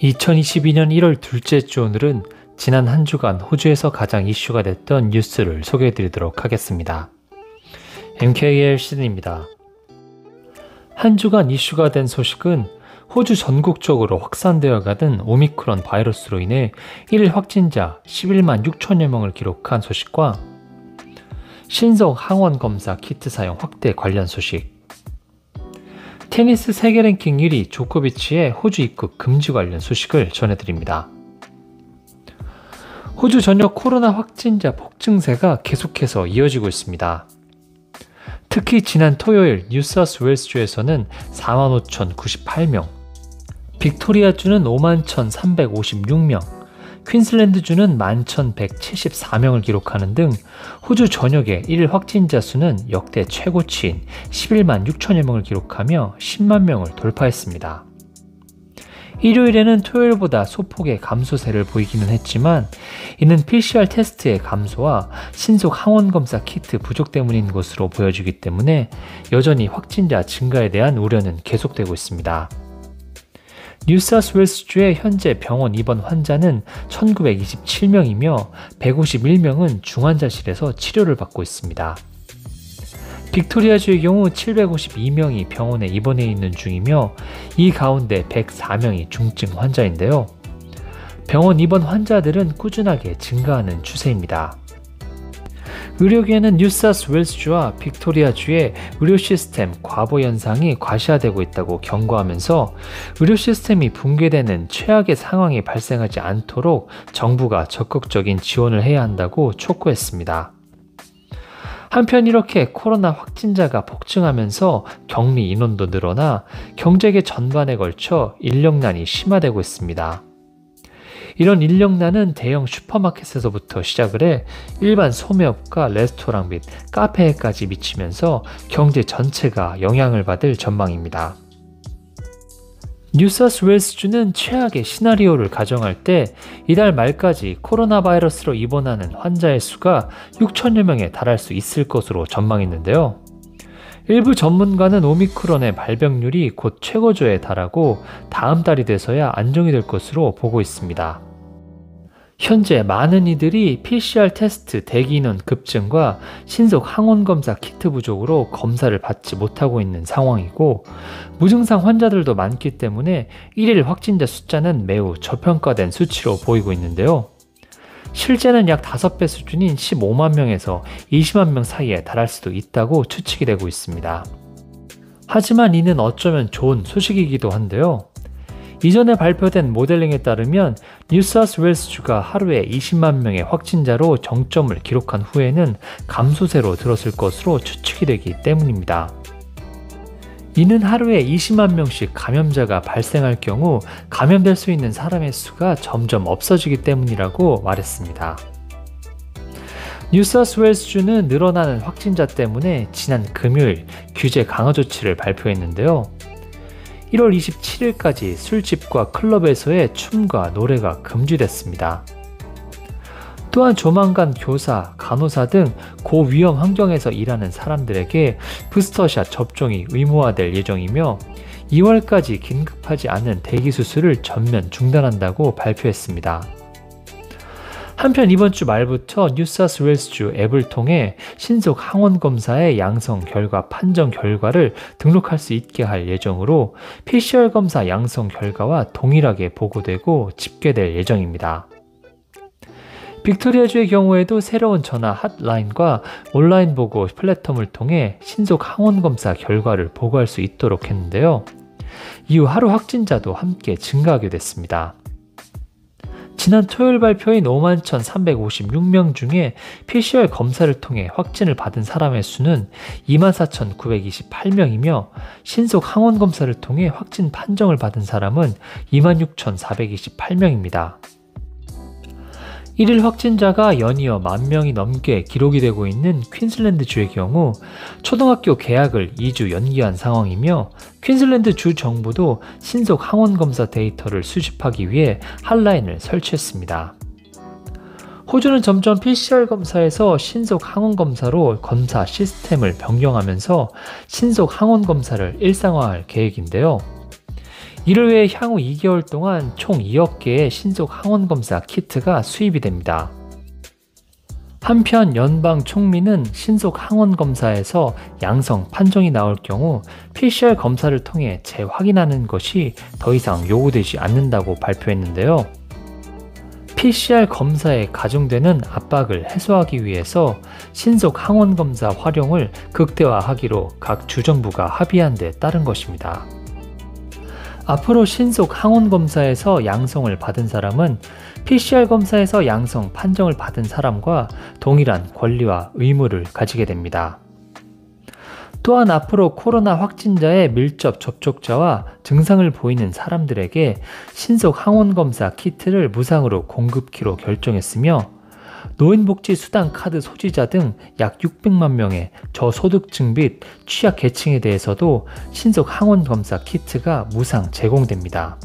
2022년 1월 둘째 주 오늘은 지난 한 주간 호주에서 가장 이슈가 됐던 뉴스를 소개해드리도록 하겠습니다. MKL 시즌입니다. 한 주간 이슈가 된 소식은 호주 전국적으로 확산되어 가던 오미크론 바이러스로 인해 1일 확진자 11만 6천여 명을 기록한 소식과 신속 항원 검사 키트 사용 확대 관련 소식, 테니스 세계 랭킹 1위 조코비치의 호주 입국 금지 관련 소식을 전해드립니다. 호주 전역 코로나 확진자 폭증세가 계속해서 이어지고 있습니다. 특히 지난 토요일 뉴사우스웨일스주에서는 45,098명, 빅토리아주는 51,356명, 퀸슬랜드주는 11,174명을 기록하는 등 호주 전역의 1일 확진자 수는 역대 최고치인 11만 6천여 명을 기록하며 10만 명을 돌파했습니다. 일요일에는 토요일보다 소폭의 감소세를 보이기는 했지만 이는 PCR 테스트의 감소와 신속 항원검사 키트 부족 때문인 것으로 보여지기 때문에 여전히 확진자 증가에 대한 우려는 계속되고 있습니다. 뉴사우스웨일스주의 현재 병원 입원 환자는 1927명이며 151명은 중환자실에서 치료를 받고 있습니다. 빅토리아주의 경우 752명이 병원에 입원해 있는 중이며 이 가운데 104명이 중증 환자인데요. 병원 입원 환자들은 꾸준하게 증가하는 추세입니다. 의료계는 뉴사우스웨일스주와 빅토리아주의 의료 시스템 과부 현상이 과시화되고 있다고 경고하면서 의료 시스템이 붕괴되는 최악의 상황이 발생하지 않도록 정부가 적극적인 지원을 해야 한다고 촉구했습니다. 한편 이렇게 코로나 확진자가 폭증하면서 격리 인원도 늘어나 경제계 전반에 걸쳐 인력난이 심화되고 있습니다. 이런 인력난은 대형 슈퍼마켓에서부터 시작을 해 일반 소매업과 레스토랑 및 카페에까지 미치면서 경제 전체가 영향을 받을 전망입니다. 뉴사우스웨일스주는 최악의 시나리오를 가정할 때 이달 말까지 코로나 바이러스로 입원하는 환자의 수가 6천여 명에 달할 수 있을 것으로 전망했는데요. 일부 전문가는 오미크론의 발병률이 곧 최고조에 달하고 다음 달이 돼서야 안정이 될 것으로 보고 있습니다. 현재 많은 이들이 PCR 테스트 대기 인원 급증과 신속 항원 검사 키트 부족으로 검사를 받지 못하고 있는 상황이고 무증상 환자들도 많기 때문에 1일 확진자 숫자는 매우 저평가된 수치로 보이고 있는데요. 실제는 약 5배 수준인 15만 명에서 20만 명 사이에 달할 수도 있다고 추측이 되고 있습니다. 하지만 이는 어쩌면 좋은 소식이기도 한데요. 이전에 발표된 모델링에 따르면 뉴사우스웨일스주가 하루에 20만 명의 확진자로 정점을 기록한 후에는 감소세로 들었을 것으로 추측이 되기 때문입니다. 이는 하루에 20만 명씩 감염자가 발생할 경우 감염될 수 있는 사람의 수가 점점 없어지기 때문이라고 말했습니다. 뉴사우스웨일스주는 늘어나는 확진자 때문에 지난 금요일 규제 강화 조치를 발표했는데요. 1월 27일까지 술집과 클럽에서의 춤과 노래가 금지됐습니다. 또한 조만간 교사, 간호사 등 고위험 환경에서 일하는 사람들에게 부스터샷 접종이 의무화될 예정이며 2월까지 긴급하지 않은 대기 수술을 전면 중단한다고 발표했습니다. 한편 이번 주 말부터 뉴사우스웨일스주 앱을 통해 신속 항원 검사의 양성 결과 판정 결과를 등록할 수 있게 할 예정으로 PCR 검사 양성 결과와 동일하게 보고되고 집계될 예정입니다. 빅토리아주의 경우에도 새로운 전화 핫라인과 온라인 보고 플랫폼을 통해 신속 항원 검사 결과를 보고할 수 있도록 했는데요. 이후 하루 확진자도 함께 증가하게 됐습니다. 지난 토요일 발표인 51,356명 중에 PCR 검사를 통해 확진을 받은 사람의 수는 24,928명이며 신속 항원 검사를 통해 확진 판정을 받은 사람은 26,428명입니다. 1일 확진자가 연이어 10,000명이 넘게 기록이 되고 있는 퀸슬랜드주의 경우 초등학교 개학을 2주 연기한 상황이며 퀸슬랜드 주 정부도 신속 항원 검사 데이터를 수집하기 위해 핫라인을 설치했습니다. 호주는 점점 PCR 검사에서 신속 항원 검사로 검사 시스템을 변경하면서 신속 항원 검사를 일상화할 계획인데요. 이를 위해 향후 2개월 동안 총 2억 개의 신속 항원검사 키트가 수입이 됩니다. 한편 연방 총리는 신속 항원검사에서 양성 판정이 나올 경우 PCR 검사를 통해 재확인하는 것이 더 이상 요구되지 않는다고 발표했는데요. PCR 검사에 가중되는 압박을 해소하기 위해서 신속 항원검사 활용을 극대화하기로 각 주정부가 합의한 데 따른 것입니다. 앞으로 신속 항원검사에서 양성을 받은 사람은 PCR 검사에서 양성 판정을 받은 사람과 동일한 권리와 의무를 가지게 됩니다. 또한 앞으로 코로나 확진자의 밀접 접촉자와 증상을 보이는 사람들에게 신속 항원검사 키트를 무상으로 공급키로 결정했으며 노인복지수당 카드 소지자 등 약 600만 명의 저소득층 및 취약계층에 대해서도 신속 항원검사 키트가 무상 제공됩니다.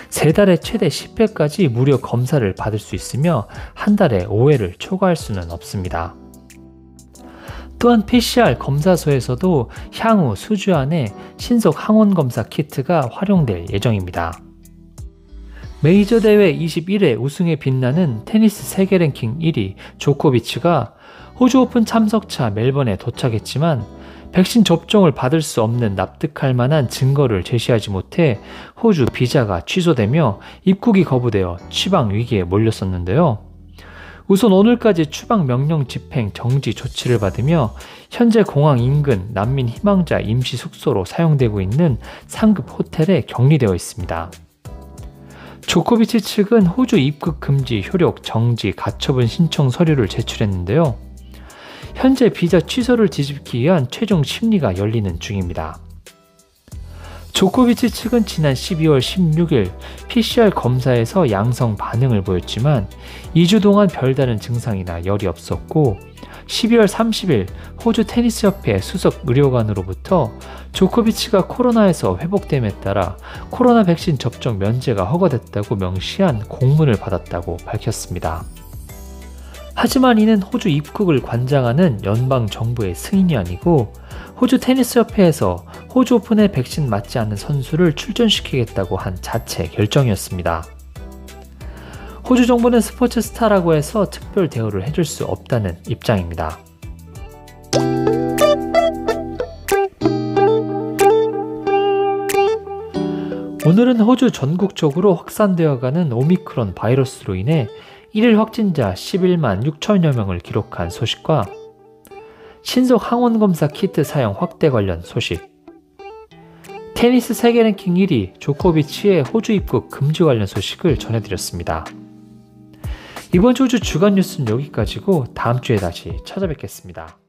3달에 최대 10회까지 무료 검사를 받을 수 있으며 한 달에 5회를 초과할 수는 없습니다. 또한 PCR 검사소에서도 향후 수주 안에 신속 항원검사 키트가 활용될 예정입니다. 메이저 대회 21회 우승에 빛나는 테니스 세계 랭킹 1위 조코비치가 호주 오픈 참석차 멜번에 도착했지만 백신 접종을 받을 수 없는 납득할 만한 증거를 제시하지 못해 호주 비자가 취소되며 입국이 거부되어 취방 위기에 몰렸었는데요. 우선 오늘까지 추방 명령 집행 정지 조치를 받으며 현재 공항 인근 난민 희망자 임시 숙소로 사용되고 있는 상급 호텔에 격리되어 있습니다. 조코비치 측은 호주 입국 금지 효력 정지 가처분 신청 서류를 제출했는데요. 현재 비자 취소를 뒤집기 위한 최종 심리가 열리는 중입니다. 조코비치 측은 지난 12월 16일 PCR 검사에서 양성 반응을 보였지만 2주 동안 별다른 증상이나 열이 없었고 12월 30일 호주 테니스협회 수석 의료관으로부터 조코비치가 코로나에서 회복됨에 따라 코로나 백신 접종 면제가 허가됐다고 명시한 공문을 받았다고 밝혔습니다. 하지만 이는 호주 입국을 관장하는 연방 정부의 승인이 아니고 호주 테니스협회에서 호주 오픈에 백신 맞지 않는 선수를 출전시키겠다고 한 자체 결정이었습니다. 호주 정부는 스포츠 스타라고 해서 특별 대우를 해줄 수 없다는 입장입니다. 오늘은 호주 전국적으로 확산되어가는 오미크론 바이러스로 인해 1일 확진자 11만 6천여 명을 기록한 소식과 신속 항원검사 키트 사용 확대 관련 소식, 테니스 세계 랭킹 1위 조코비치의 호주 입국 금지 관련 소식을 전해드렸습니다. 이번 주 호주 주간 뉴스는 여기까지고 다음 주에 다시 찾아뵙겠습니다.